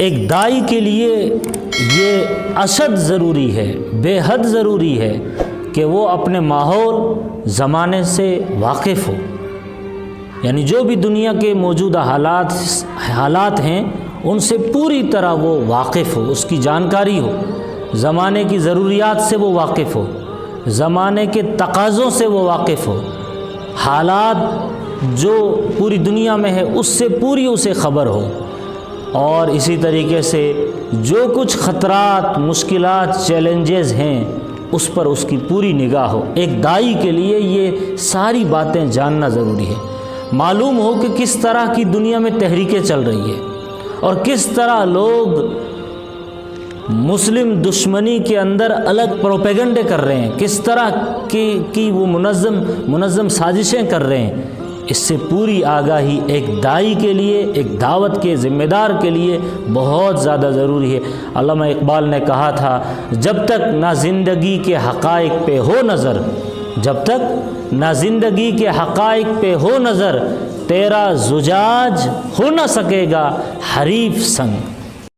ایک داعی کے لیے یہ اشد ضروری ہے، بے حد ضروری ہے کہ وہ اپنے ماحول زمانے سے واقف ہو، یعنی جو بھی دنیا کے موجودہ حالات ہیں ان سے پوری طرح وہ واقف ہو، اس کی جانکاری ہو، زمانے کی ضروریات سے وہ واقف ہو، زمانے کے تقاضوں سے وہ واقف ہو، حالات جو پوری دنیا میں ہے اس سے پوری اسے خبر ہو، اور اسی طریقے سے جو کچھ خطرات، مشکلات، چیلنجز ہیں اس پر اس کی پوری نگاہ ہو۔ ایک داعی کے لیے یہ ساری باتیں جاننا ضروری ہے، معلوم ہو کہ کس طرح کی دنیا میں تحریکیں چل رہی ہیں اور کس طرح لوگ مسلم دشمنی کے اندر الگ پروپیگنڈے کر رہے ہیں، کس طرح کی وہ منظم سازشیں کر رہے ہیں۔ اس سے پوری آگاہی ایک داعی کے لیے، ایک دعوت کے ذمہ دار کے لیے بہت زیادہ ضروری ہے۔ علامہ اقبال نے کہا تھا، جب تک نہ زندگی کے حقائق پہ ہو نظر، جب تک نہ زندگی کے حقائق پہ ہو نظر، تیرا زجاج ہو نہ سکے گا حریف سنگ۔